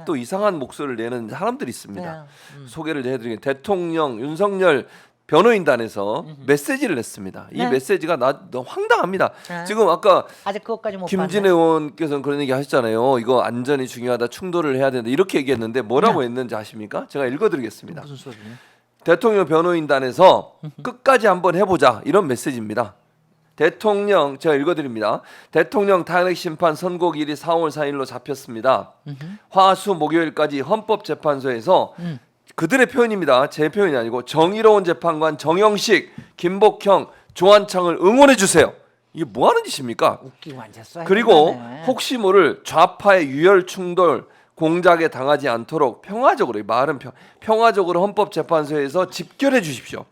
또 이상한 목소리를 내는 사람들이 있습니다. 네. 소개를 해드리겠습니다. 대통령 윤석열 변호인단에서 메시지를 냈습니다. 이 네. 메시지가 너무 황당합니다. 네. 지금 아까 아직 그것까지 못 김진애 의원께서는 그런 얘기 하셨잖아요. 이거 안전이 중요하다, 충돌을 해야 된다 이렇게 얘기했는데 뭐라고 했는지 아십니까? 제가 읽어드리겠습니다. 무슨 소리예요? 대통령 변호인단에서 끝까지 한번 해보자 이런 메시지입니다. 대통령 제가 읽어드립니다. 대통령 탄핵 심판 선고일이 4월 4일로 잡혔습니다. 화수 목요일까지 헌법재판소에서 그들의 표현입니다. 제 표현이 아니고 정의로운 재판관 정영식, 김복형, 조한창을 응원해 주세요. 이게 뭐 하는 짓입니까? 웃기고 앉았어. 그리고 했네. 혹시 모를 좌파의 유혈 충돌 공작에 당하지 않도록 평화적으로 이 말은 평화적으로 헌법재판소에서 집결해 주십시오.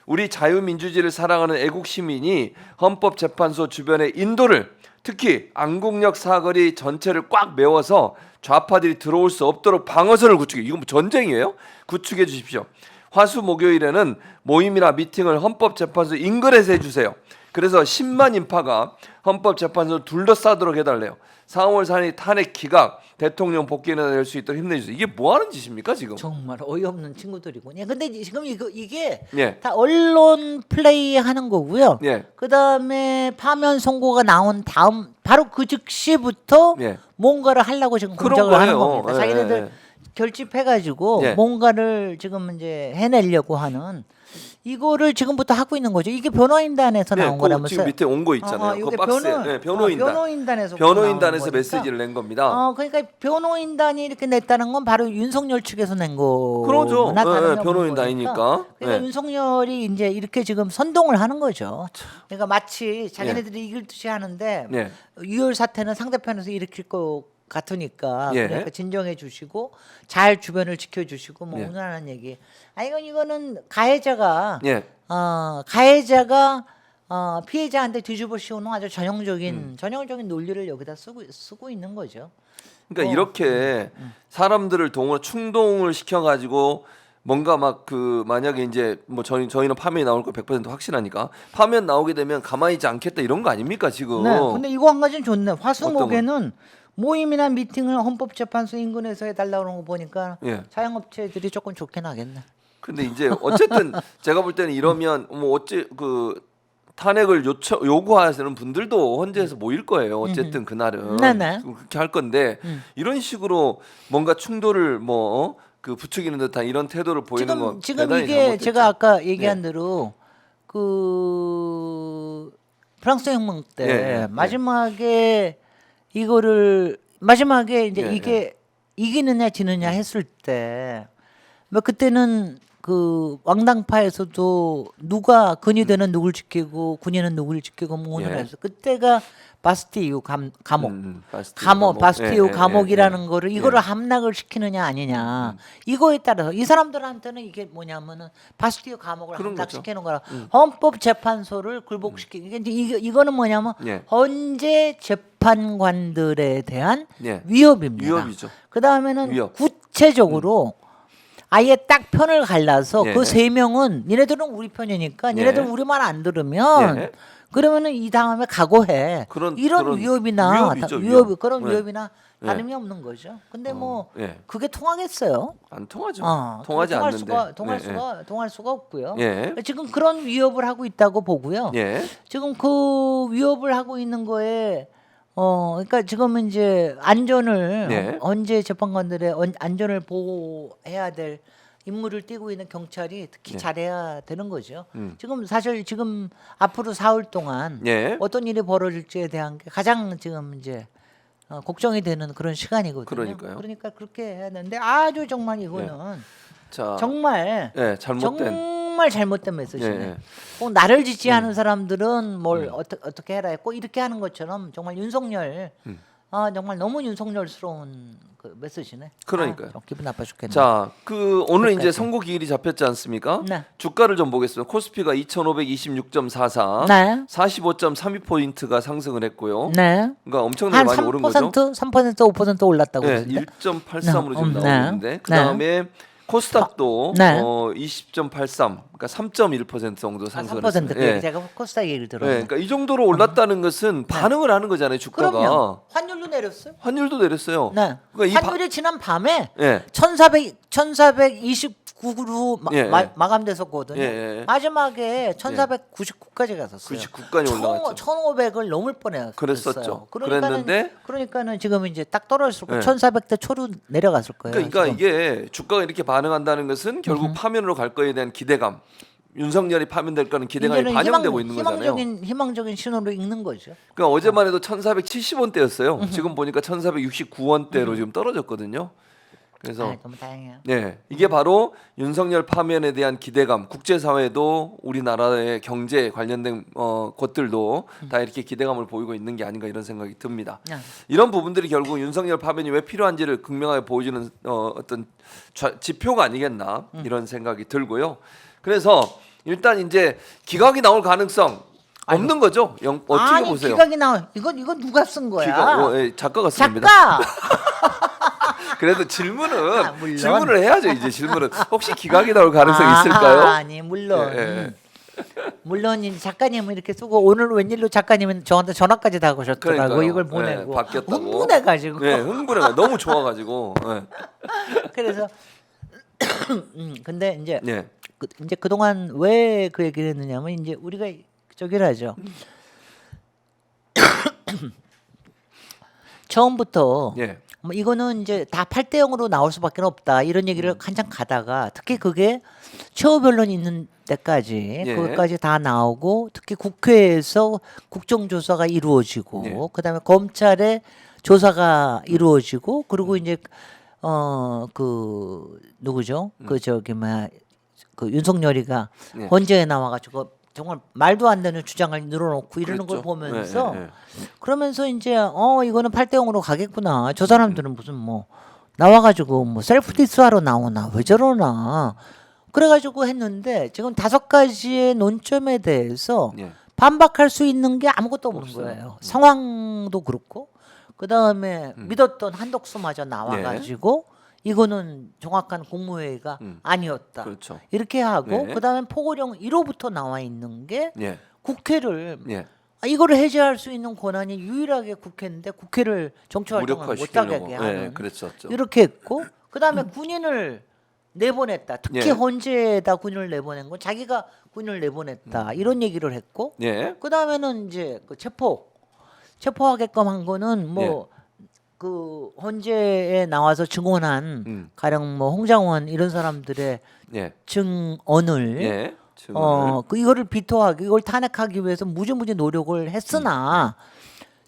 우리 자유민주주의를 사랑하는 애국 시민이 헌법재판소 주변의 인도를 특히 안국역 사거리 전체를 꽉 메워서 좌파들이 들어올 수 없도록 방어선을 구축해. 이건 뭐 전쟁이에요? 구축해 주십시오. 화수 목요일에는 모임이나 미팅을 헌법재판소 인근에서 해주세요. 그래서 10만 인파가 헌법재판소를 둘러싸도록 해달래요. 4월 4일 탄핵 기각, 대통령 복귀를 낼 수 있도록 힘내주세요. 이게 뭐 하는 짓입니까 지금? 정말 어이없는 친구들이군요. 근데 지금 이게 예. 다 언론 플레이 하는 거고요. 예. 그다음에 파면 선고가 나온 다음 바로 그 즉시부터 예. 뭔가를 하려고 지금 그런 공작을 하는 거예요. 겁니다. 예, 자기네들 예. 결집해가지고 예. 뭔가를 지금 이제 해내려고 하는 이거를 지금부터 하고 있는 거죠. 이게 변호인단에서 나온 거라면서요. 지금 밑에 온 거 있잖아요. 그 이게 박스에 변호인단. 변호인단에서 변호인단에서 나온 메시지를 낸 겁니다. 거니까. 그러니까 변호인단이 이렇게 냈다는 건 바로 윤석열 측에서 낸 거. 그러죠. 변호인단이니까. 그러니까 예. 윤석열이 이제 이렇게 지금 선동을 하는 거죠. 그러니까 마치 자기네들이 이길 듯이 하는데 예. 유혈 사태는 상대편에서 일으킬 것 같으니까 예. 그러니까 진정해 주시고 잘 주변을 지켜주시고 뭐 예. 오늘하는 얘기. 이거는 가해자가 예. 피해자한테 뒤집어 씌우는 아주 전형적인 논리를 여기다 쓰고 있는 거죠. 그러니까 이렇게 사람들을 충동을 시켜가지고 뭔가 막 만약에 이제 뭐 저희는 파면이 나올 거 100% 확신하니까 파면 나오게 되면 가만히 있지 않겠다 이런 거 아닙니까 지금? 네. 근데 이거 한 가지는 좋네. 화수목에는 어떤 모임이나 미팅을 헌법재판소 인근에서 해달라고 그런 거 보니까 예. 자영업체들이 조금 좋긴 하겠네. 근데 이제 어쨌든 제가 볼 때는 이러면 뭐 탄핵을 요구하시는 분들도 헌재에서 모일 거예요. 어쨌든 그날은 네네. 그렇게 할 건데 이런 식으로 뭔가 충돌을 부추기는 듯한 이런 태도를 보이는 건 지금 대단히 이게 잘못됐죠. 제가 아까 얘기한 네. 대로 프랑스 혁명 때 예. 마지막에 이제 예. 이게 이기느냐 지느냐 했을 때 뭐 그때는 왕당파에서도 누가 근위대는 누굴 지키고 군인은 누굴 지키고 뭐 오늘 예. 해서 그때가 바스티유 감옥 바스티유 바스티유 예, 감옥이라는 예. 거를 이거를 함락을 시키느냐 아니냐 이거에 따라서 이 사람들한테는 이게 뭐냐면은 바스티유 감옥을 그런 함락시키는 거라 헌법재판소를 굴복시키는 이거는 뭐냐면 예. 헌재 재판관들에 대한 예. 위협입니다. 위협이죠. 그 다음에는 위협. 구체적으로 아예 딱 편을 갈라서 예. 그 세 명은 니네들은 우리 편이니까 니네들 예. 우리 말 안 들으면 예. 그러면은 이 다음에 각오해. 그런 위협이나 위협이죠, 그런 예. 위협이나 예. 다름이 없는 거죠. 근데 예. 그게 통하겠어요? 안 통하죠. 통하지 않는데. 통할 수가 없고요. 예. 지금 그런 위협을 하고 있다고 보고요. 예. 지금 그 위협을 하고 있는 거에 그러니까 지금은 이제 안전을 네. 헌재 재판관들의 안전을 보호해야 될 임무를 띠고 있는 경찰이 특히 네. 잘해야 되는 거죠. 사실 지금 앞으로 4월 동안 예. 어떤 일이 벌어질지에 대한 게 가장 지금 이제 걱정이 되는 그런 시간이거든요. 그러니까요. 그러니까 그렇게 해야 되는데 아주 정말 이거는 자. 정말 정말 잘못된 메시지네. 예. 꼭 나를 지지하는 사람들은 뭘 어떻게 해라 꼭 이렇게 하는 것처럼 정말 윤석열 정말 너무 윤석열스러운 그 메시지네. 그러니까요. 좀 기분 나빠 죽겠네. 자, 오늘 이제 그러니까요. 선고 기일이 잡혔지 않습니까? 네. 주가를 좀 보겠습니다. 코스피가 2,526.44, 네. 45.32포인트가 상승을 했고요. 네. 그러니까 엄청나게 많이 오른 거죠. 3% 5% 올랐다고 네, 그러는데. 1.83으로 지금 네. 나오고 있는데 그다음에 코스닥도 네. 20.83, 그러니까 3.1% 정도 상승을 3% 했습니다. 그 제가 코스닥 얘기를 들었네. 그러니까 이 정도로 올랐다는 것은 반응을 하는 거잖아요, 주가가. 그럼요. 환율도 내렸어요. 환율도 내렸어요. 네. 그러니까 환율이 지난 밤에 예. 1429로 예. 마감됐었거든요. 예. 마지막에 1499까지 갔었어요. 99까지 올라갔죠. 1500을 넘을 뻔했어요. 그랬었죠. 그러니까는 지금 이제 딱 떨어졌을 거예요. 예. 1400대 초로 내려갔을 거예요. 그러니까 지금. 이게 주가가 이렇게 반응한다는 것은 결국 파면으로 갈 거에 대한 기대감, 윤석열이 파면될 거는 기대감이 이제는 반영되고 있는 거잖아요. 희망적인 신호로 읽는 거죠. 그러니까 어제만 해도 1,470원대였어요. 지금 보니까 1,469원대로 지금 떨어졌거든요. 그래서 너무 다행이에요. 네, 이게 바로 윤석열 파면에 대한 기대감, 국제사회도 우리나라의 경제 관련된 것들도 다 이렇게 기대감을 보이고 있는 게 아닌가 이런 생각이 듭니다. 이런 부분들이 결국 윤석열 파면이 왜 필요한지를 극명하게 보여주는 어떤 지표가 아니겠나 이런 생각이 들고요. 그래서 일단 이제 기각이 나올 가능성 없는 거죠? 어떻게 아니, 보세요? 기각이 나와. 이거 누가 쓴 거야? 예, 작가가 씁니다. 작가. 그래도 질문은 물론. 질문을 해야죠. 이제 질문은 혹시 기각이 나올 가능성이 있을까요? 아니 물론. 물론 이 작가님은 이렇게 쓰고 오늘 웬일로 작가님은 저한테 전화까지 다 거셨더라고. 그러니까요. 이걸 보내고 바뀌었다고. 흥분해가지고. 네, 흥분해가 너무 좋아가지고. 네. 그래서 근데 이제 네. 이제 그동안 왜 그 얘기를 했느냐면 이제 우리가 저기를 하죠. 처음부터 예. 뭐 이거는 이제 다 8대 0으로 나올 수밖에 없다 이런 얘기를 한참 가다가 특히 그게 최후 변론이 있는 데까지 예. 그것까지 다 나오고 특히 국회에서 국정조사가 이루어지고 예. 그다음에 검찰의 조사가 이루어지고 그리고 이제 그 누구죠? 그 저기 그 윤석열이가 예. 헌재에 나와가지고 정말 말도 안 되는 주장을 늘어놓고 이러는 그랬죠. 걸 보면서 예. 그러면서 이제 이거는 8대 0으로 가겠구나. 저 사람들은 무슨 뭐 나와가지고 뭐 셀프 디스 하러 나오나 왜 저러나 그래가지고 했는데 지금 5가지의 논점에 대해서 예. 반박할 수 있는 게 아무것도 없는 없어요. 거예요. 상황도 그렇고 그 다음에 믿었던 한덕수마저 나와가지고 이거는 정확한 국무회의가 아니었다. 그렇죠. 이렇게 하고 네. 그다음에 포고령 1호부터 나와 있는 게 예. 국회를 예. 이거를 해제할 수 있는 권한이 유일하게 국회인데 국회를 정치 활동을 못하게 무력화시키려고. 하는 예, 그랬었죠. 이렇게 했고 그다음에 군인을 내보냈다. 특히 예. 헌재에다 군인을 내보낸 건 자기가 군인을 내보냈다. 이런 얘기를 했고 예. 그다음에는 이제 그 체포하게끔 한 거는 뭐 그 헌재에 나와서 증언한 가령 뭐 홍장원 이런 사람들의 예. 증언을 예. 증언을. 이거를 비토하기 이걸 탄핵하기 위해서 무지무지 노력을 했으나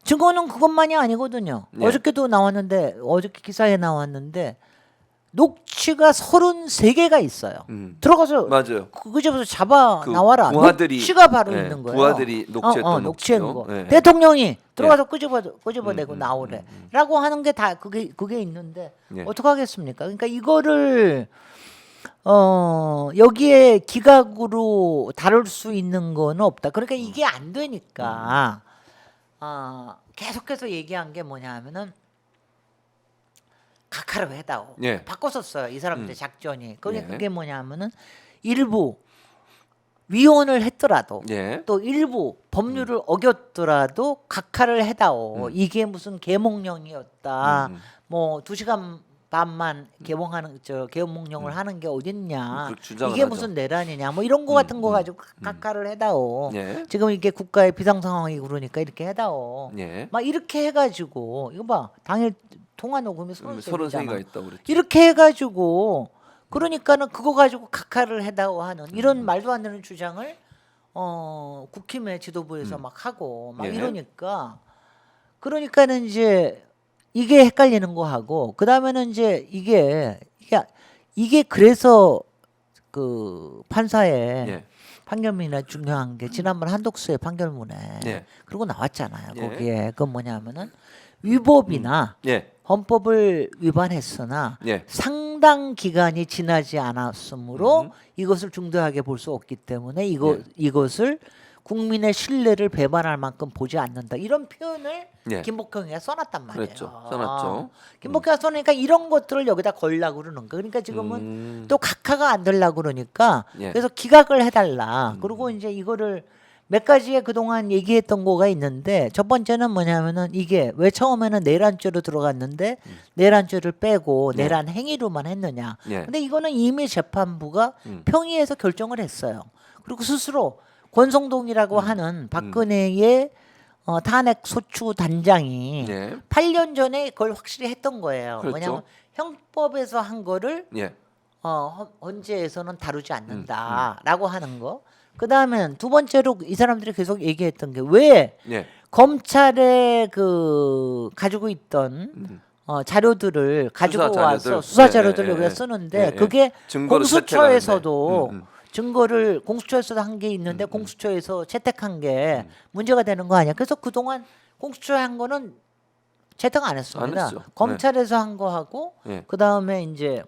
증언은 그것만이 아니거든요. 예. 어저께도 나왔는데 어저께 기사에 나왔는데 녹취가 33개가 있어요. 들어가서 맞아요. 그 집에서 잡아 그 나와라. 부하들이, 녹취가 바로 예, 있는 거예요. 부하들이 녹취했던 녹취한 녹취요. 거. 예. 대통령이 들어가서 끄집어내고 나오래라고 하는 게 다 그게 있는데 예. 어떻게 하겠습니까? 그러니까 이거를 여기에 기각으로 다룰 수 있는 거는 없다. 그러니까 이게 안 되니까 계속해서 얘기한 게 뭐냐면은 각하를 해다오. 예. 바꿨었어요. 이 사람들 작전이. 그러니까 예. 그게 뭐냐면은 일부 위헌을 했더라도 예. 또 일부 법률을 어겼더라도 각하를 해다오. 이게 무슨 계몽령이었다. 뭐 2시간 반만 계몽령을 하는 게 어딨냐. 그렇게 주장을 이게 하죠. 무슨 내란이냐. 뭐 이런 거 같은 거 가지고 각하를 해다오. 예. 지금 이게 국가의 비상 상황이고 그러니까 이렇게 해다오. 예. 막 이렇게 해가지고 이거 봐 당일 통화 녹음이 30세가 30세잖아. 있다고 그랬죠. 이렇게 해가지고 그러니까는 그거 가지고 각하를 해다오 하는 이런 말도 안 되는 주장을 국힘의 지도부에서 막 하고 막 예. 이러니까 그러니까는 이제 이게 헷갈리는 거 하고 그 다음에는 이제 이게 그래서 그 판사의 예. 판결문이나 중요한 게 지난번 한독수의 판결문에 예. 그리고 나왔잖아요. 예. 거기에 그건 뭐냐면은 위법이나 예. 헌법을 위반했으나 예. 상당 기간이 지나지 않았으므로 이것을 중대하게 볼 수 없기 때문에 이것을 국민의 신뢰를 배반할 만큼 보지 않는다. 이런 표현을 예. 김복경이가 써놨단 말이에요. 그랬죠. 써놨죠. 김복경이가 써놓으니까 이런 것들을 여기다 걸려고 그러는 거예요. 그러니까 지금은 또 각하가 안 되려고 그러니까 예. 그래서 기각을 해달라. 그리고 이제 이거를 몇 가지의 그동안 얘기했던 거가 있는데 첫 번째는 뭐냐면은 이게 왜 처음에는 내란죄로 들어갔는데 내란죄를 빼고 네. 내란 행위로만 했느냐. 예. 근데 이거는 이미 재판부가 평의해서 결정을 했어요. 그리고 스스로 권성동이라고 하는 박근혜의 탄핵 소추 단장이 예. 8년 전에 그걸 확실히 했던 거예요. 그렇죠. 왜냐하면 형법에서 한 거를 예. 헌재에서는 다루지 않는다라고 하는 거. 그 다음에는 두 번째로 이 사람들이 계속 얘기했던 게 왜 예. 검찰에 그 가지고 있던 자료들을 가지고 수사 와서 자료들. 수사 예, 자료들을 예, 여기다 예. 쓰는데 예, 예. 그게 증거를 공수처에서도 채택하는데. 증거를 공수처에서도 한 게 있는데 공수처에서 채택한 게 문제가 되는 거 아니야? 그래서 그동안 공수처에 한 거는 채택 안 했습니다. 안 했죠. 검찰에서 한 거 하고 예. 그 다음에 이제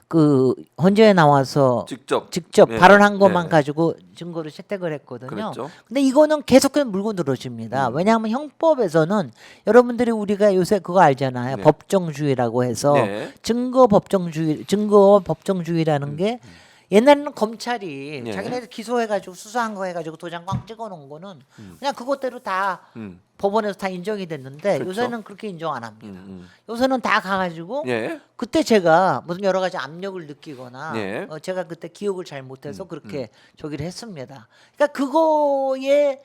그 헌재에 나와서 직접 직접 예. 발언한 것만 예. 가지고 증거를 채택을 했거든요. 그랬죠. 근데 이거는 계속해서 물고 늘어집니다. 왜냐하면 형법에서는 여러분들이 우리가 요새 그거 알잖아요. 네. 법정주의라고 해서 네. 증거 법정주의라는 게 옛날에는 검찰이 네. 자기네들 기소해가지고 수사한 거 해가지고 도장 꽝 찍어놓은 거는 그냥 그것대로 다 음. 법원에서 다 인정이 됐는데 그렇죠. 요새는 그렇게 인정 안 합니다. 요새는 다 가가지고 예. 그때 제가 무슨 여러 가지 압력을 느끼거나 예. 제가 그때 기억을 잘 못해서 그렇게 저기를 했습니다. 그러니까 그거에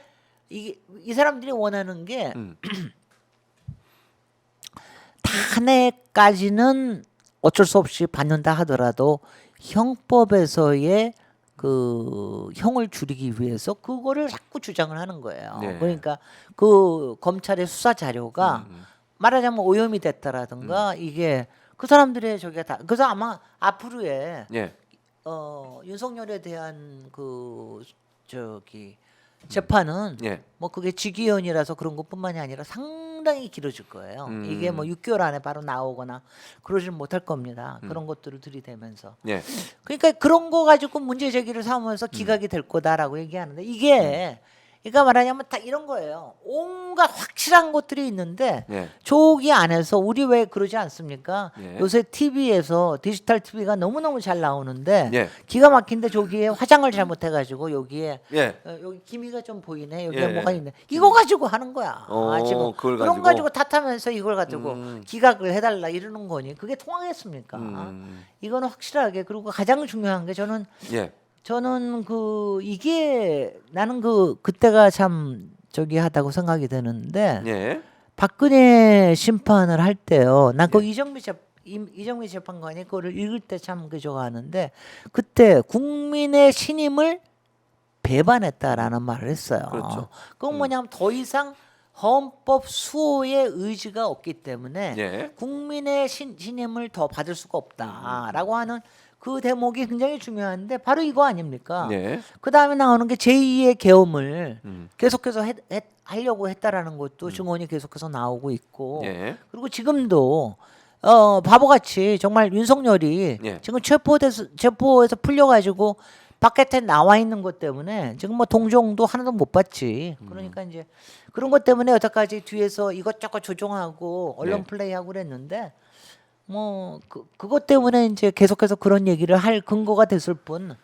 이 사람들이 원하는 게 탄핵까지는 어쩔 수 없이 받는다 하더라도 형법에서의 그 형을 줄이기 위해서 그거를 자꾸 주장을 하는 거예요. 네. 그러니까 그 검찰의 수사 자료가 말하자면 오염이 됐다라든가 이게 그 사람들의 저기가 다 그래서 아마 앞으로의 예. 윤석열에 대한 그 저기 재판은 예. 뭐 그게 직위원이라서 그런 것뿐만이 아니라 상당히 길어질 거예요. 이게 뭐 6개월 안에 바로 나오거나 그러지는 못할 겁니다. 그런 것들을 들이대면서. 예. 그러니까 그런 거 가지고 문제 제기를 삼으면서 기각이 될 거다라고 얘기하는데 이게 그러니까 말하자면 다 이런 거예요. 온갖 확실한 것들이 있는데 예. 저기 안에서 우리 왜 그러지 않습니까? 예. 요새 TV에서 디지털 TV가 너무너무 잘 나오는데 예. 기가 막힌데 저기에 화장을 잘못해가지고 여기에 예. 여기 기미가 좀 보이네. 여기에 예, 뭐가 예. 있네. 이거 가지고 하는 거야. 지금 그걸 그런 가지고? 가지고 탓하면서 이걸 가지고 기각을 해달라 이러는 거니 그게 통하겠습니까? 이거는 확실하게 그리고 가장 중요한 게 예. 저는 그 이게 나는 그때가 참 저기 하다고 생각이 드는데 예. 박근혜 심판을 할 때요. 난 그 예. 이정미 재판관이 그거를 읽을 때 참 그저거 하는데 그때 국민의 신임을 배반했다라는 말을 했어요. 그렇죠. 그건 뭐냐면 더 이상 헌법 수호의 의지가 없기 때문에 예. 국민의 신임을 더 받을 수가 없다라고 하는 그 대목이 굉장히 중요한데 바로 이거 아닙니까? 예. 그 다음에 나오는 게 제2의 계엄을 계속해서 하려고 했다라는 것도 증언이 계속해서 나오고 있고 예. 그리고 지금도 바보같이 정말 윤석열이 예. 지금 체포에서 풀려가지고 바깥에 나와 있는 것 때문에 지금 뭐 동정도 하나도 못 받지. 그러니까 이제 그런 것 때문에 여태까지 뒤에서 이것저것 조종하고 언론 네. 플레이하고 그랬는데 뭐 그것 때문에 이제 계속해서 그런 얘기를 할 근거가 됐을 뿐.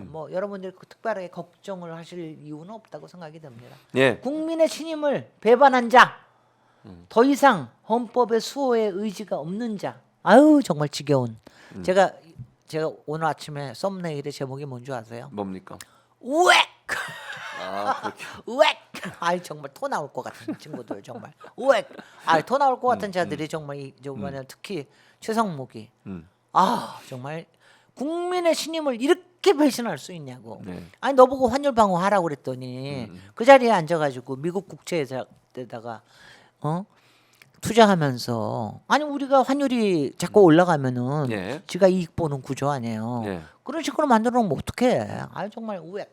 뭐 여러분들이 특별하게 걱정을 하실 이유는 없다고 생각이 됩니다. 예. 국민의 신임을 배반한 자, 더 이상 헌법의 수호의 의지가 없는 자. 아유 정말 지겨운. 제가 오늘 아침에 썸네일의 제목이 뭔지 아세요? 뭡니까? 우엑! 아, 그렇게. 우엑! 아이 정말 토 나올 것 같은 친구들 정말 우엑! 토 나올 것 같은 자들이 정말 이번에 특히 최상목이 정말 국민의 신임을 이렇게 배신할 수 있냐고. 네. 아니 너보고 환율 방어하라고 그랬더니 그 자리에 앉아가지고 미국 국채에다가 투자하면서 아니 우리가 환율이 자꾸 올라가면은 예. 지가 이익 보는 구조 아니에요. 예. 그런 식으로 만들어 놓으면 어떡해. 아유 정말 우엑.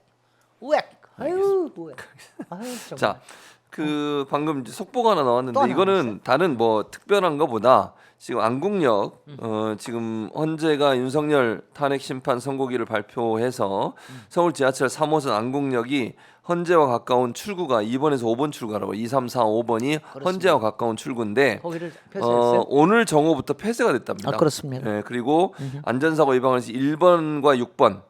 아유 우엑. 아유 정말. 자, 그 방금 이제 속보가 하나 나왔는데 또 이거는 다른 뭐 특별한 거보다 지금 안국역 지금 헌재가 윤석열 탄핵 심판 선고기를 발표해서 서울 지하철 3호선 안국역이 헌재와 가까운 출구가 2번에서 5번 출구라고 2, 3, 4, 5번이 헌재와 가까운 출구인데 거기를 폐쇄했어요? 오늘 정오부터 폐쇄가 됐답니다. 아, 그렇습니다. 네, 그리고 안전사고 위반을 해서 1번과 6번,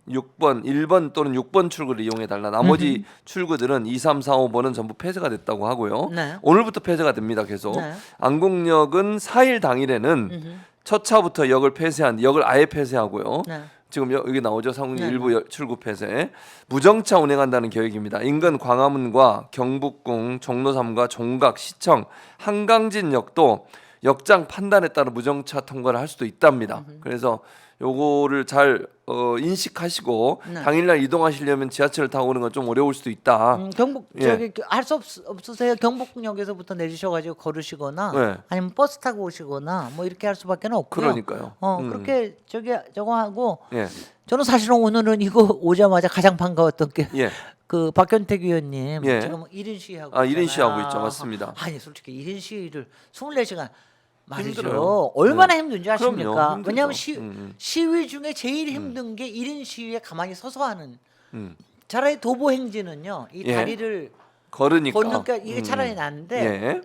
1번 또는 6번 출구를 이용해 달라. 나머지 출구들은 2, 3, 4, 5번은 전부 폐쇄가 됐다고 하고요. 네. 오늘부터 폐쇄가 됩니다. 계속. 네. 안국역은 4일 당일에는 첫 차부터 역을 아예 폐쇄하고요. 네. 지금 여기 나오죠. 상훈이 네. 일부 출구 폐쇄. 무정차 운행한다는 계획입니다. 인근 광화문과 경북궁, 종로3과 종각, 시청, 한강진역도 역장 판단에 따라 무정차 통과를 할 수도 있답니다. 그래서 요거를 잘 인식하시고 네. 당일날 이동하시려면 지하철을 타고 오는 건 좀 어려울 수도 있다. 경북 예. 저기 할 수 없으세요? 경북역에서부터 내리셔가지고 걸으시거나 네. 아니면 버스 타고 오시거나 뭐 이렇게 할 수밖에 없고요. 그러니까요. 그렇게 저거 하고 예. 저는 사실은 오늘은 이거 오자마자 가장 반가웠던 게 예. 그 박경택 의원님 예. 지금 1인 시위하고 아, 1인 있잖아요. 시위하고 있죠. 맞습니다. 아니 솔직히 1인 시위를 24시간 말이죠. 힘들어요. 얼마나 네. 힘든지 그럼요. 아십니까? 힘들죠. 왜냐하면 시위 중에 제일 힘든 게 1인 시위에 가만히 서서 하는. 차라리 도보 행진은요. 이 예. 다리를 걸으니까. 걷니까 이게 차라리 나은데 예.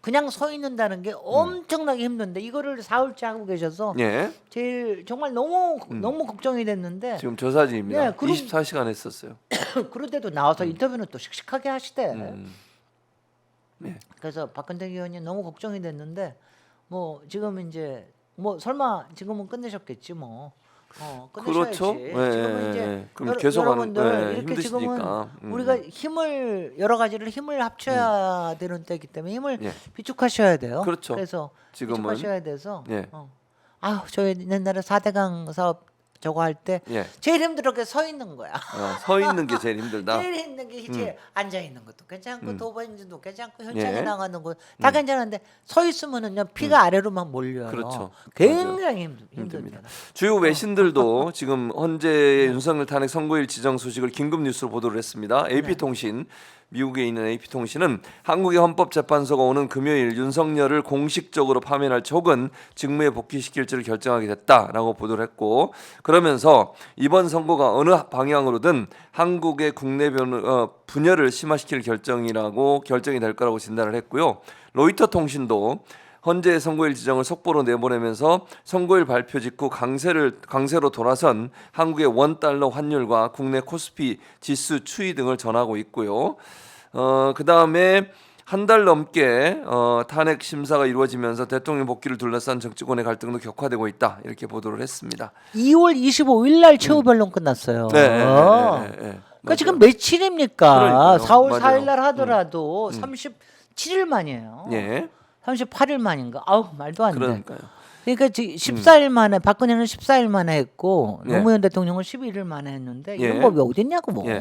그냥 서 있는다는 게 엄청나게 힘든데 이거를 사흘째 하고 계셔서 예. 제일 정말 너무 걱정이 됐는데 지금 조사진입니다. 네, 그럼- 24시간 했었어요. 그런데도 나와서 인터뷰는 또 씩씩하게 하시대. 네. 그래서 박근혜 의원님 너무 걱정이 됐는데 뭐 지금 이제 뭐 설마 지금은 끝내셨겠지 뭐. 끝내셔야지. 그렇죠. 지금은 이제 예. 그럼 계속 여러분들 하는 이렇게 지금은 힘드시니까. 우리가 힘을 여러 가지를 힘을 합쳐야 되는 때이기 때문에 힘을 예. 비축하셔야 돼요. 그렇죠. 그래서 지금은 비축하셔야 돼서. 예. 저 옛날에 4대강 사업 저거 할 때 예. 제일 힘들었게 서 있는 거야. 서 있는 게 제일 힘들다. 제일 힘든 게 이제 앉아 있는 것도 괜찮고 도보 행진도 괜찮고 현장에 예. 나가는 거 다 괜찮은데 서 있으면은요 피가 아래로만 몰려요. 그렇죠. 굉장히 힘듭니다. 힘듭니다. 주요 외신들도 지금 헌재의 윤석열 탄핵 선고일 지정 소식을 긴급 뉴스로 보도를 했습니다. AP통신 미국에 있는 AP통신은 한국의 헌법재판소가 오는 금요일 윤석열을 공식적으로 파면할지 혹은 직무에 복귀시킬지를 결정하게 됐다라고 보도를 했고 그러면서 이번 선고가 어느 방향으로든 한국의 국내 분열을 심화시킬 결정이 될 거라고 진단을 했고요. 로이터 통신도 헌재의 선고일 지정을 속보로 내보내면서 선고일 발표 직후 강세로 돌아선 한국의 원달러 환율과 국내 코스피 지수 추이 등을 전하고 있고요. 그 다음에 한 달 넘게 탄핵 심사가 이루어지면서 대통령 복귀를 둘러싼 정치권의 갈등도 격화되고 있다 이렇게 보도를 했습니다. 2월 25일 날 최후 변론 끝났어요. 그러니까 지금 며칠입니까? 그러니까요. 4월 맞아요. 4일 날 하더라도 37일 만이에요. 예, 38일 만인가? 아우 말도 안 돼. 그러니까요. 그러니까 14일 만에 박근혜는 14일 만에 했고 예. 노무현 대통령은 11일 만에 했는데 예. 이런 법이 어딨냐고 뭐. 예.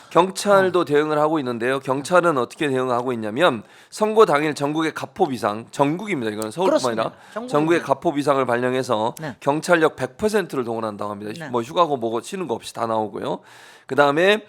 경찰도 대응을 하고 있는데요. 경찰은 어떻게 대응하고 있냐면 선고 당일 전국의 가포 비상, 전국입니다. 이거는 서울뿐만 아니라 그렇습니다. 전국의 가포 비상을 발령해서 네. 경찰력 100%를 동원한다고 합니다. 네. 뭐 휴가고 뭐고 쉬는 거 없이 다 나오고요. 그 다음에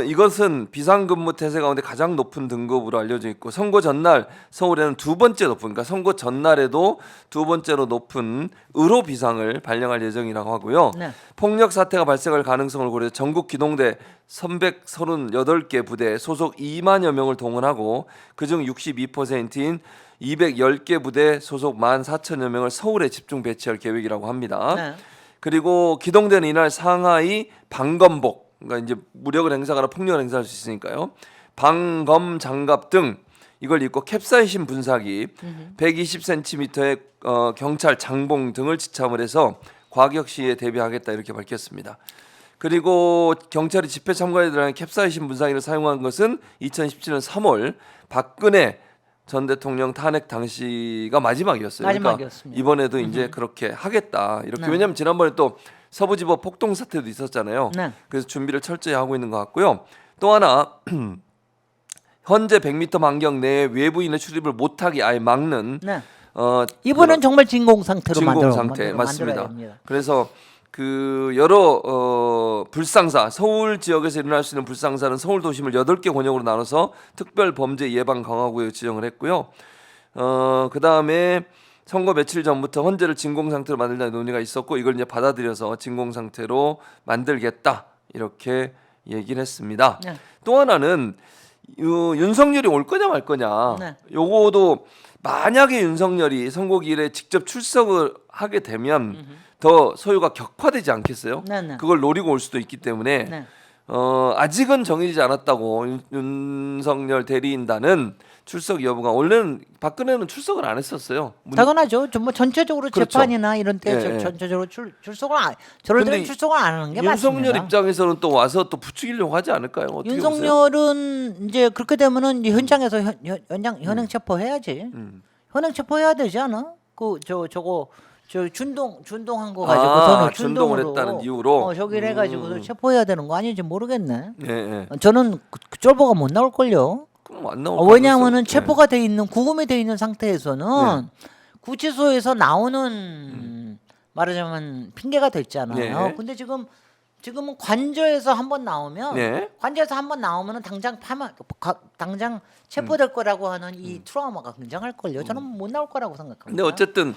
이것은 비상근무 태세 가운데 가장 높은 등급으로 알려져 있고 선고 전날 서울에는 두 번째 높은 그러니까 선고 전날에도 두 번째로 높은 의료 비상을 발령할 예정이라고 하고요. 네. 폭력 사태가 발생할 가능성을 고려해 전국 기동대 338개 부대 소속 2만여 명을 동원하고 그중 62%인 210개 부대 소속 14,000여 명을 서울에 집중 배치할 계획이라고 합니다. 네. 그리고 기동대는 이날 상하이 방검복 그러니까 이제 무력을 행사하거나 폭력을 행사할 수 있으니까요. 방검 장갑 등 이걸 입고 캡사이신 분사기 120cm의 경찰 장봉 등을 지참을 해서 과격 시위에 대비하겠다 이렇게 밝혔습니다. 그리고 경찰이 집회 참가자들에게 캡사이신 분사기를 사용한 것은 2017년 3월 박근혜 전 대통령 탄핵 당시가 마지막이었어요. 마지막이었습니다. 그러니까 이번에도 이제 그렇게 하겠다 이렇게 네. 왜냐하면 지난번에 또 서부지법 폭동 사태도 있었잖아요. 네. 그래서 준비를 철저히 하고 있는 것 같고요. 또 하나 현재 100m 반경 내에 외부인의 출입을 못하게 아예 막는 네. 이번엔 정말 진공 상태로 진공 상태 맞습니다. 그래서 그 여러 불상사 서울 지역에서 일어날 수 있는 불상사는 서울 도심을 8개 권역으로 나눠서 특별 범죄 예방 강화구역 지정을 했고요. 그다음에 선거 며칠 전부터 헌재를 진공 상태로 만들자는 논의가 있었고 이걸 이제 받아들여서 진공 상태로 만들겠다 이렇게 얘기를 했습니다. 네. 또 하나는 윤석열이 올 거냐 말 거냐. 네. 요거도 만약에 윤석열이 선거기일에 직접 출석을 하게 되면 더 소요가 격화되지 않겠어요? 네, 네. 그걸 노리고 올 수도 있기 때문에 네. 아직은 정해지지 않았다고 윤석열 대리인단은 출석 여부가 원래는 박근혜는 출석을 안 했었어요. 당연하죠. 뭐 전체적으로 그렇죠. 재판이나 이런 때 예, 예. 전체적으로 출석을 저럴 때는 근데 출석을 안 하는 게 윤석열 맞습니다. 입장에서는 또 와서 또 부추기려고 하지 않을까요? 어떻게 보세요? 윤석열은 이제 그렇게 되면은 이제 현장에서 현행 체포해야지. 현행 체포해야 되지 않아? 저거 준동한 거 가지고 저는 준동을 준동으로 했다는 이유로 저기를 해가지고 체포해야 되는 거 아닌지 모르겠네. 예, 예. 저는 그 쫄보가 못 나올 걸요. 그럼 안 나올 왜냐하면은 가능성- 체포가 돼 있는 구금이 돼 있는 상태에서는 구치소에서 나오는 말하자면 핑계가 됐잖아요. 네. 근데 지금은 관저에서 한번 나오면 네. 관저에서 한번 나오면은 당장 체포될 거라고 하는 이 트라우마가 굉장할 걸요. 저는 못 나올 거라고 생각합니다. 근데 어쨌든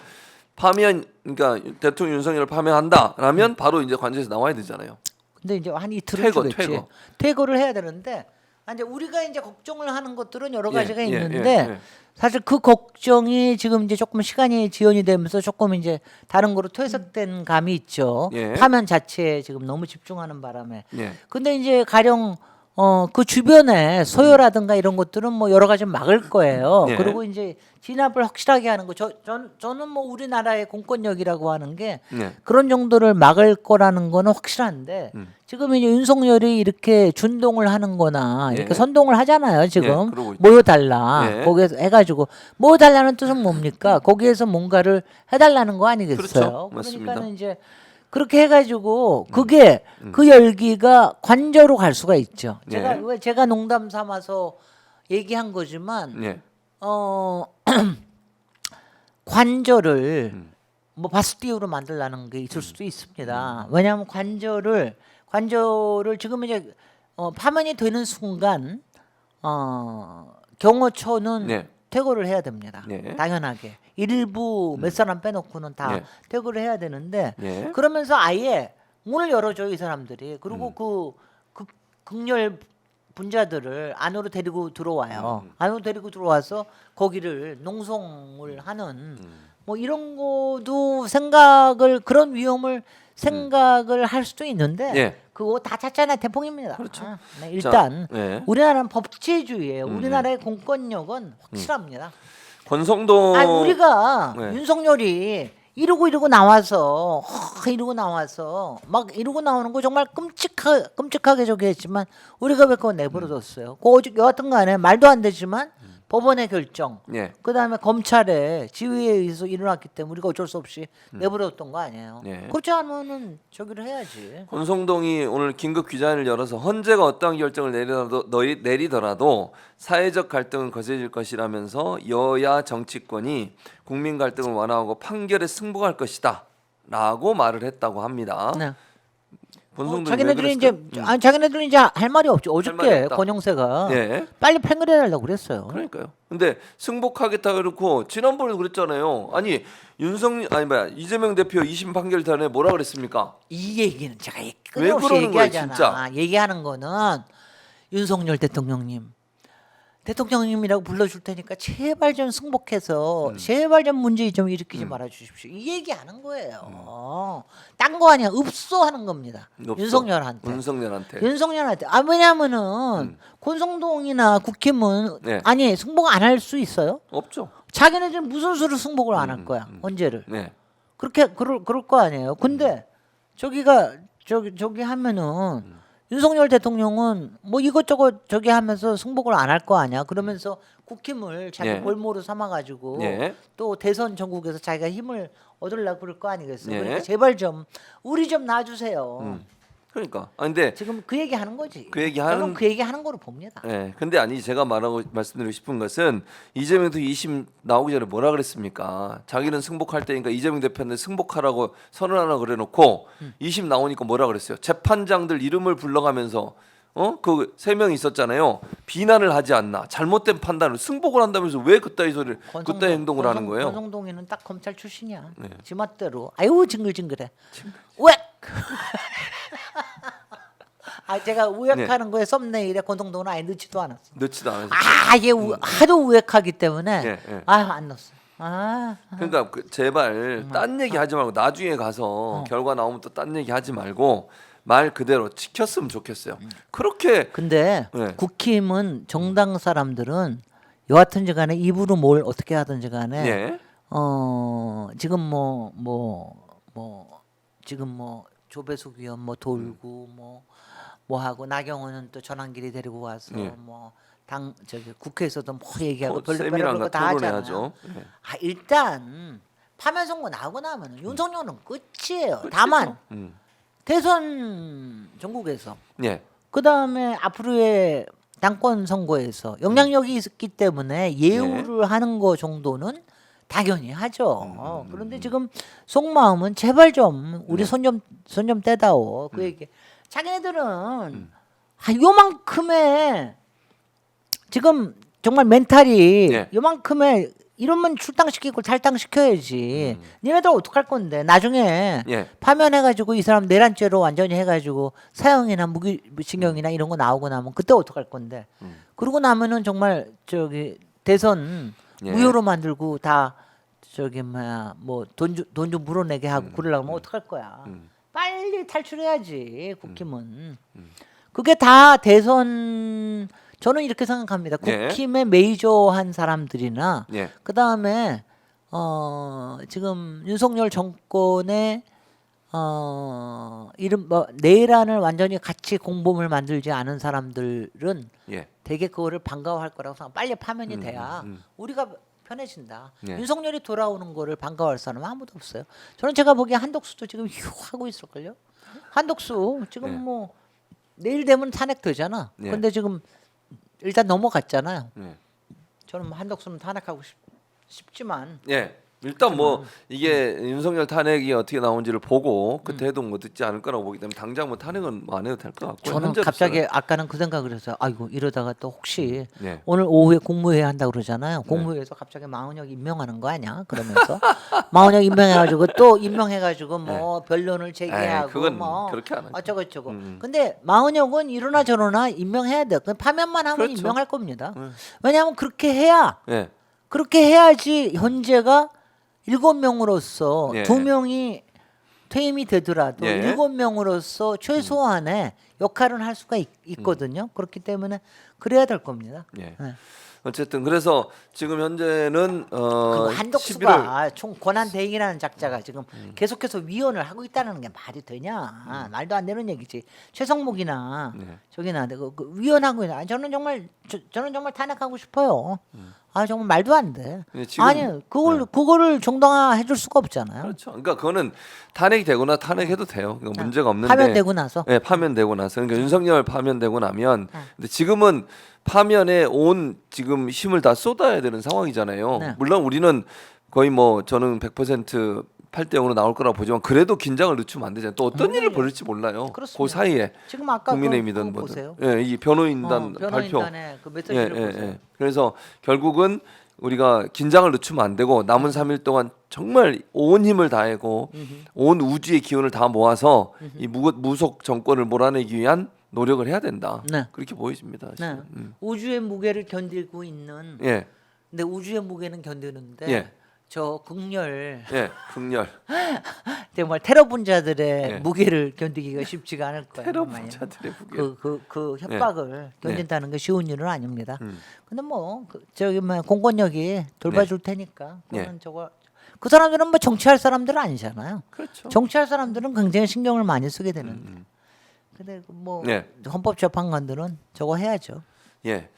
그러니까 대통령 윤석열을 파면한다라면 바로 이제 관저에서 나와야 되잖아요. 근데 이제 한 이틀을 주겠지. 퇴거. 퇴거를 해야 되는데 이제 우리가 이제 걱정을 하는 것들은 여러 가지가 예, 있는데 예. 사실 그 걱정이 지금 이제 조금 시간이 지연이 되면서 조금 이제 다른 거로 퇴색된 감이 있죠. 예. 화면 자체에 지금 너무 집중하는 바람에. 예. 근데 이제 가령 그 주변에 소요라든가 이런 것들은 뭐 여러 가지 막을 거예요. 예. 그리고 이제 진압을 확실하게 하는 거. 저는 뭐 우리나라의 공권력이라고 하는 게 예. 그런 정도를 막을 거라는 거는 확실한데 지금 이제 윤석열이 이렇게 준동을 하는거나 이렇게 예. 선동을 하잖아요. 지금 예, 그러고 있죠. 모여달라. 예. 거기에서 해가지고 모여달라는 뜻은 뭡니까? 거기에서 뭔가를 해달라는 거 아니겠어요? 그렇죠. 맞습니다. 그러니까는 이제 그렇게 해가지고 그게 그 열기가 관저로 갈 수가 있죠. 예. 제가 농담 삼아서 얘기한 거지만 예. 관저를 뭐 바스티유로 만들라는 게 있을 수도 있습니다. 왜냐하면 관저를 지금 이제 파면이 되는 순간 경호처는 네. 퇴거를 해야 됩니다. 네. 당연하게 일부 몇 사람 빼놓고는 다 네. 퇴거를 해야 되는데 네. 그러면서 아예 문을 열어줘요 이 사람들이. 그리고 그 극렬 분자들을 안으로 데리고 들어와요. 안으로 데리고 들어와서 거기를 농성을 하는 뭐 이런 거도 그런 위험을 생각을 할 수도 있는데 예. 그거 다 찼잖아요. 대폭입니다. 그렇죠. 네, 일단 네. 우리나라는 법치주의예요. 우리나라의 공권력은 확실합니다. 권성동 우리가 네. 윤석열이 이러고 나와서 막 이러고 나오는 거 정말 끔찍하게 저기 했지만 우리가 왜 그거 내버려뒀어요. 여하튼 간에 말도 안 되지만 법원의 결정 예. 그다음에 검찰의 지휘에 의해서 일어났기 때문에 우리가 어쩔 수 없이 내버려뒀던 거 아니에요. 예. 그렇지 않으면은 저기를 해야지. 권성동이 오늘 긴급 기자회를 열어서 헌재가 어떠한 결정을 내리더라도 사회적 갈등은 거세질 것이라면서 여야 정치권이 국민 갈등을 완화하고 판결에 승복할 것이다라고 말을 했다고 합니다. 네. 권성동이 자기네들이 왜 이제 그랬을까요? 자기네들이 이제 할 말이 없죠. 말이 어저께 없다. 권영세가 예. 빨리 판결해달라고 그랬어요. 그러니까요. 근데 승복하겠다 그렇고 지난번에 그랬잖아요. 아니 이재명 대표 2심 판결 전에 뭐라 그랬습니까? 이 얘기는 제가 왜 끊임없이 그러는 거예요, 얘기하잖아. 진짜? 얘기하는 거는 윤석열 대통령님이라고 불러줄 테니까 제발 좀 승복해서 제발 좀 문제 좀 일으키지 말아 주십시오. 이 얘기하는 거예요. 딴 거 아니야. 읍소하는 겁니다. 없어. 윤석열한테. 윤석열한테. 왜냐하면은 권성동이나 국힘은 네. 아니 승복 안 할 수 있어요? 없죠. 자기네들은 무슨 수로 승복을 안 할 거야? 언제를? 네. 그렇게 그럴 거 아니에요. 근데 저기 하면은 윤석열 대통령은 뭐 이것저것 저기 하면서 승복을 안 할 거 아니야. 그러면서 국힘을 자기 예. 볼모로 삼아가지고 예. 또 대선 전국에서 자기가 힘을 얻으려고 그럴 거 아니겠어요. 예. 그러니까 제발 좀 우리 좀 놔주세요. 그러니까. 근데 지금 그 얘기 하는 거지. 그 얘기 하는- 저는 그 얘기 하는 거로 봅니다. 예. 근데 아니 제가 말씀드리고 싶은 것은 이재명도 2심 나오기 전에 뭐라 그랬습니까? 자기는 승복할 때니까 이재명 대표는 승복하라고 선언하라 그래놓고 2심 나오니까 뭐라 그랬어요? 재판장들 이름을 불러가면서 그 세 명이 있었잖아요. 비난을 하지 않나, 잘못된 판단을 승복을 한다면서 왜 그따위 소리를, 그따위 행동을 하는 거예요? 권성동이는 딱 검찰 출신이야. 네. 지멋대로. 아유 징글징글해. 왜? 아 제가 우역하는 거에 썸네일에 권성동은 아예 넣지도 않았어. 넣지도 않아서. 아 이게 하도 우역하기 때문에 예, 예. 안 넣었어. 그러니까 제발 딴 얘기 하지 말고 나중에 가서 결과 나오면 또 딴 얘기 하지 말고 말 그대로 지켰으면 좋겠어요. 그렇게 근데 네. 국힘은 정당 사람들은 여하튼지 간에 입으로 뭘 어떻게 하든지 간에 예. 지금 지금 조배숙 의원 돌고 뭐 하고 나경원은 또 전환길이 데리고 와서 예. 저기 국회에서도 뭐 얘기하고 세밀한 별거 다 하잖아요. 토론해야죠. 예. 일단 파면 선거 나오고 나면 윤석열은 끝이에요. 다만 대선 전국에서 예. 그 다음에 앞으로의 당권 선거에서 영향력이 있기 때문에 예우를 하는 거 정도는 당연히 하죠. 그런데 지금 속마음은 제발 좀 우리 손 좀 떼다오. 그 얘기. 자기네들은 요만큼의 지금 정말 멘탈이 예. 요만큼의 이러면 출당시키고 탈당시켜야지. 니네들 어떡할 건데 나중에 예. 파면해가지고 이 사람 내란죄로 완전히 해가지고 사형이나 무기징역이나 이런 거 나오고 나면 그때 어떡할 건데. 그러고 나면은 정말 저기 대선 예. 무효로 만들고 다 저기 돈 좀 물어내게 하고 그러려면 어떡할 거야. 빨리 탈출해야지 국힘은. 그게 다 대선 저는 이렇게 생각합니다. 예. 국힘의 메이저한 사람들이나 예. 그 다음에 지금 윤석열 정권의 이름 내란을 완전히 같이 공범을 만들지 않은 사람들은 예. 되게 그거를 반가워할 거라고 생각. 빨리 파면이 돼야 우리가 편해진다. 예. 윤석열이 돌아오는 거를 반가워할 사람은 아무도 없어요. 저는 제가 보기에 한덕수도 지금 휴 하고 있을걸요. 한덕수 지금 예. 내일 되면 탄핵 되잖아. 예. 근데 지금 일단 넘어갔잖아요. 예. 저는 한덕수는 탄핵하고 싶지만 예. 일단 이게 윤석열 탄핵이 어떻게 나온지를 보고 그때 해도 듣지 않을 거라고 보기 때문에 당장 탄핵은 안 해도 될 것 같고. 저는 갑자기 아까는 그 생각을 했어요. 아이고 이러다가 또 혹시 예. 오늘 오후에 국무회의 한다고 그러잖아요. 국무회의에서 갑자기 마은혁 임명하는 거 아니야? 그러면서 마은혁 임명해가지고 또 임명해가지고 변론을 제기하고 그건 그렇게 안 하죠. 어쩌고저쩌고. 근데 마은혁은 이러나 저러나 임명해야 돼. 그 파면만 하면 그렇죠. 임명할 겁니다. 왜냐하면 그렇게 해야 예. 그렇게 해야지 현재가 7명으로서 예. 2명이 퇴임이 되더라도 예. 7명으로서 최소한의 역할은 할 수가 있거든요. 그렇기 때문에 그래야 될 겁니다. 예. 네. 어쨌든 그래서 지금 현재는 그리고 11월 한덕수가 총 권한 대행이라는 작자가 지금 계속해서 위원을 하고 있다는 게 말이 되냐? 말도 안 되는 얘기지. 최성목이나 저기나 그 위원하고 있는. 저는 정말 탄핵하고 싶어요. 정말 말도 안 돼. 네, 지금- 아니 그거를 정당화 해줄 수가 없잖아요. 그렇죠. 그러니까 그거는 탄핵이 되거나 탄핵해도 돼요. 그거 문제가 없는데. 파면되고 나서. 네, 파면되고 나서. 그러니까 윤석열 파면되고 나면 근데 지금은 파면에 온 지금 힘을 다 쏟아야 되는 상황이잖아요. 네. 물론 우리는 거의 저는 100% 8대 0으로 나올 거라고 보지만 그래도 긴장을 늦추면 안 되잖아요. 또 어떤 일을 벌일지 몰라요. 그렇습니다. 그 사이에 지금 아까 국민의힘이든 그거 뭐든. 보세요. 예, 이 변호인단 발표. 변호인단의 그 메시지를 보세요. 그래서 결국은 우리가 긴장을 늦추면 안 되고 남은 3일 동안 정말 온 힘을 다하고 온 우주의 기운을 다 모아서 이 무속 정권을 몰아내기 위한 노력을 해야 된다. 네. 그렇게 보여집니다. 네. 지금. 우주의 무게를 견디고 있는. 예, 근데 우주의 무게는 견디는데 예. 저 극렬 예, 극렬 정말 테러 분자들의 예. 무게를 견디기가 쉽지가 않을 거예요. 테러 정말요. 분자들의 무게. 그 협박을 견딘다는 게 쉬운 일은 아닙니다. 근데 공권력이 돌봐줄 테니까 그거는 그 사람들은 정치할 사람들은 아니잖아요. 그렇죠. 정치할 사람들은 굉장히 신경을 많이 쓰게 되는데. 근데 네. 헌법재판관들은 저거 해야죠. 예.